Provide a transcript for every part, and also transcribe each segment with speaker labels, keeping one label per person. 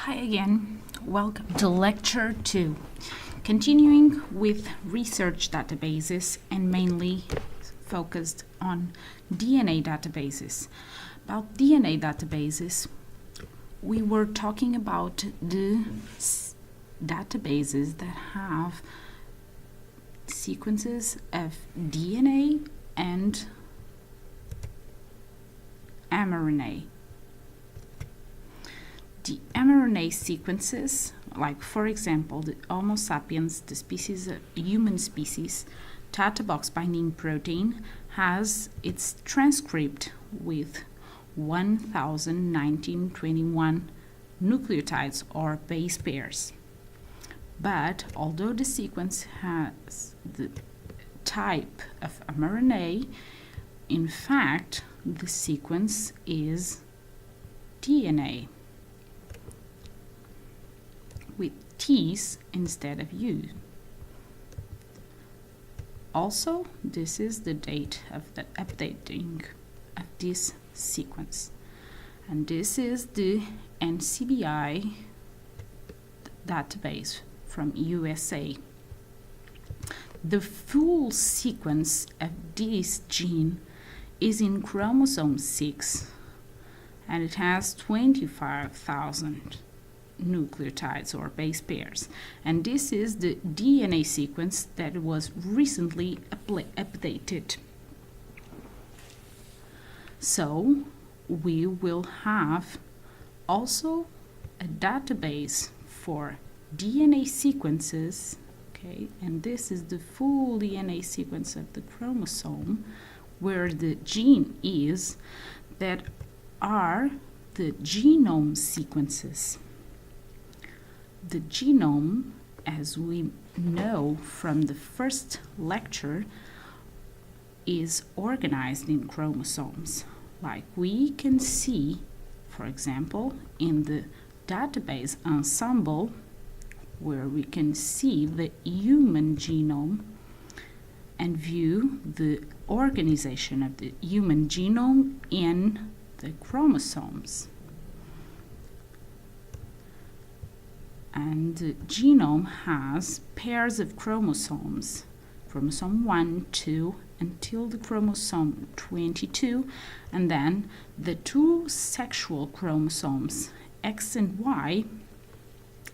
Speaker 1: Hi again, welcome to Lecture 2, continuing with research databases and mainly focused on DNA databases. About DNA databases, we were talking about the databases that have sequences of DNA and mRNA. The mRNA sequences, like for example the Homo sapiens, the species, human species, Tata box binding protein has its transcript with 101921 nucleotides or base pairs. But although the sequence has the type of mRNA, in fact the sequence is DNA, with T's instead of U. Also, this is the date of the updating of this sequence. And this is the NCBI database from USA. The full sequence of this gene is in chromosome 6, and it has 25,000 nucleotides or base pairs, and this is the DNA sequence that was recently updated. So we will have also a database for DNA sequences, okay, and this is the full DNA sequence of the chromosome where the gene is, that are the genome sequences. The genome, as we know from the first lecture, is organized in chromosomes. Like we can see, for example, in the database ensemble, where we can see the human genome and view the organization of the human genome in the chromosomes. And the genome has pairs of chromosomes, chromosome 1, 2, until the chromosome 22, and then the two sexual chromosomes, X and Y,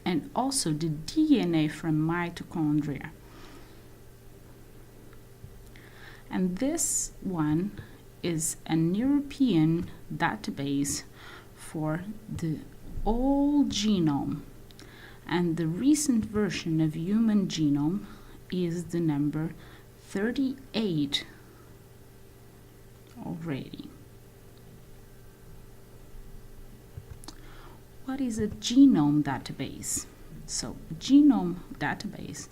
Speaker 1: and also the DNA from mitochondria. And this one is an European database for the whole genome. And the recent version of human genome is the number 38 already. What is a genome database? So, genome database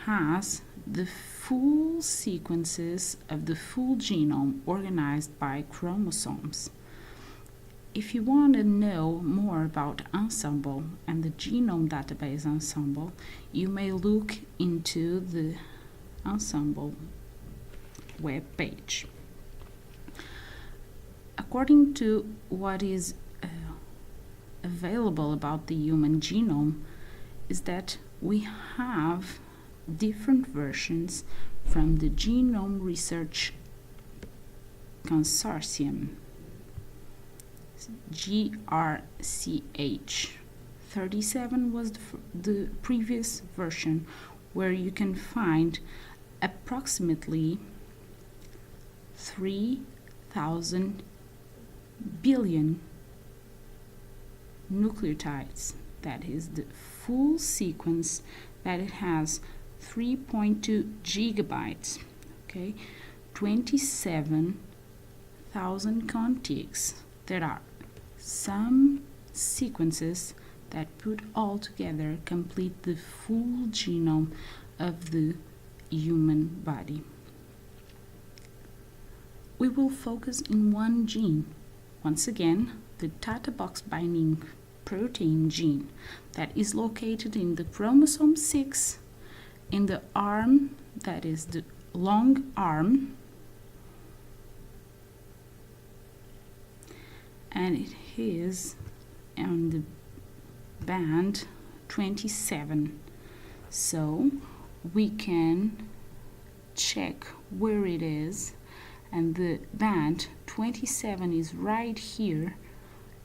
Speaker 1: has the full sequences of the full genome organized by chromosomes. If you want to know more about Ensemble and the Genome Database Ensemble, you may look into the Ensemble web page. According to what is available about the human genome, is that we have different versions from the Genome Research Consortium, GRCH. 37 was the previous version, where you can find approximately 3,000 billion nucleotides. That is the full sequence, that it has 3.2 gigabytes, okay, 27,000 contigs. There are some sequences that put all together complete the full genome of the human body. We will focus in one gene, once again the Tata box binding protein gene, that is located in the chromosome 6 in the arm, that is the long arm, and it is on the band 27. So we can check where it is, and the band 27 is right here,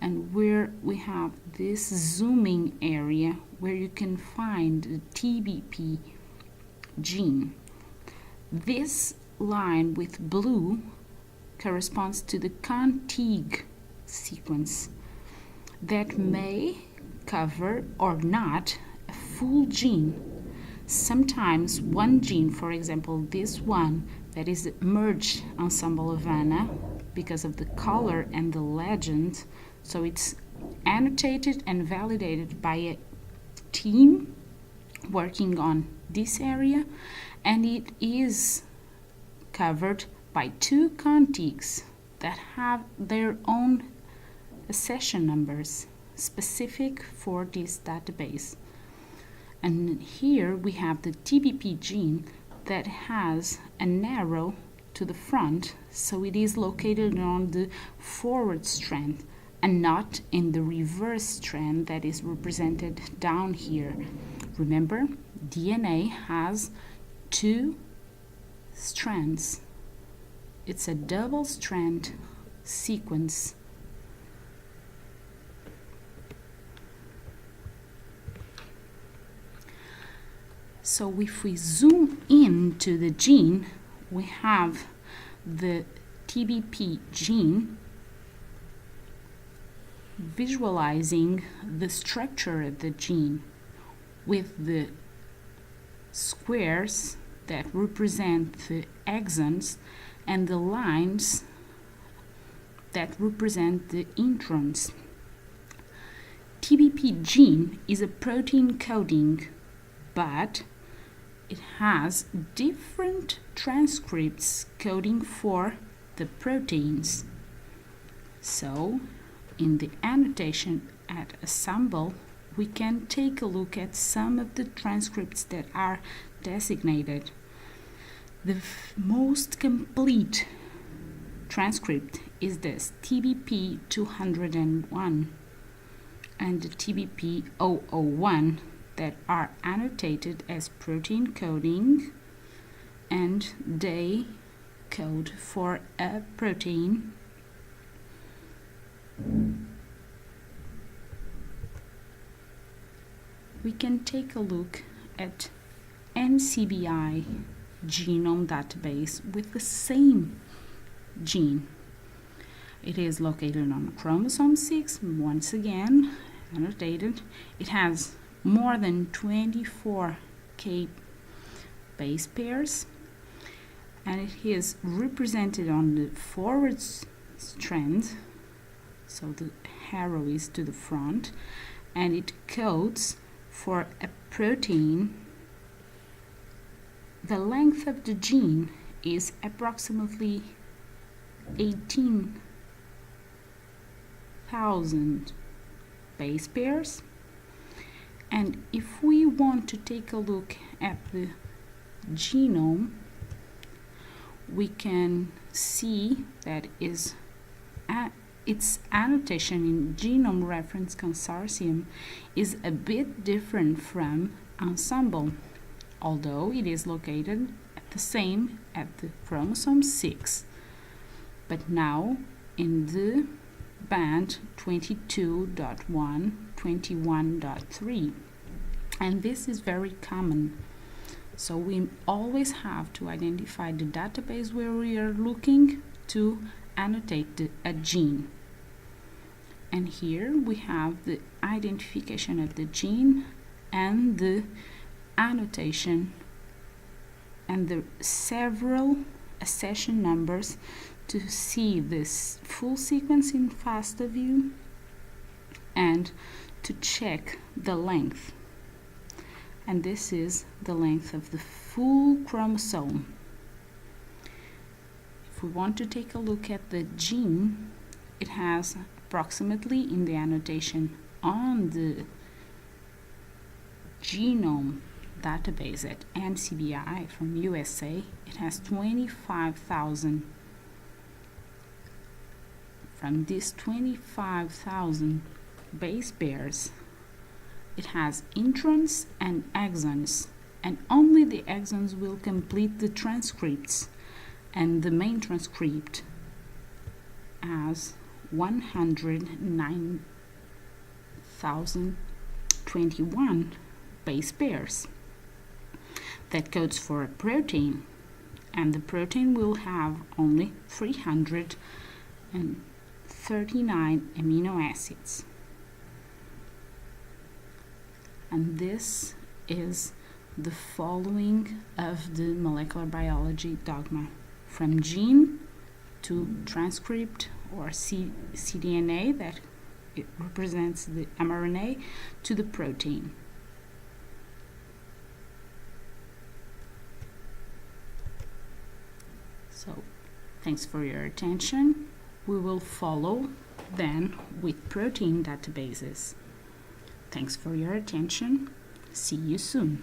Speaker 1: and where we have this zooming area where you can find the TBP gene. This line with blue corresponds to the contig sequence that may cover or not a full gene. Sometimes one gene, for example this one that is merged ensemble Havana because of the color and the legend, so it's annotated and validated by a team working on this area, and it is covered by two contigs that have their own accession numbers specific for this database. And here we have the TBP gene that has an arrow to the front, so it is located on the forward strand and not in the reverse strand that is represented down here. Remember, DNA has two strands. It's a double strand sequence. So if we zoom into the gene, we have the TBP gene visualizing the structure of the gene with the squares that represent the exons and the lines that represent the introns. TBP gene is a protein coding, but it has different transcripts coding for the proteins. So in the annotation at assemble, we can take a look at some of the transcripts that are designated. The most complete transcript is this TBP 201 and the TBP 001 that are annotated as protein coding, and they code for a protein. We can take a look at NCBI genome database with the same gene. It is located on chromosome 6, once again annotated. It has more than 24K base pairs, and it is represented on the forward strand, so the arrow is to the front, and it codes for a protein. The length of the gene is approximately 18,000 base pairs. And if we want to take a look at the genome, we can see that its annotation in Genome Reference Consortium is a bit different from Ensemble, although it is located at the chromosome 6, but now in the band 22.1, 21.3, and this is very common. So we always have to identify the database where we are looking to annotate a gene. And here we have the identification of the gene and the annotation and the several accession numbers to see this full sequence in FASTA-View and to check the length. And this is the length of the full chromosome. If we want to take a look at the gene, it has approximately, in the annotation on the genome database at NCBI from USA, it has 25,000. From these 25,000 base pairs, it has introns and exons, and only the exons will complete the transcripts, and the main transcript has 109,021 base pairs. That codes for a protein, and the protein will have only 339 amino acids. And this is the following of the molecular biology dogma, from gene to transcript or cDNA, that it represents the mRNA, to the protein. So, thanks for your attention. We will follow then with protein databases. Thanks for your attention. See you soon.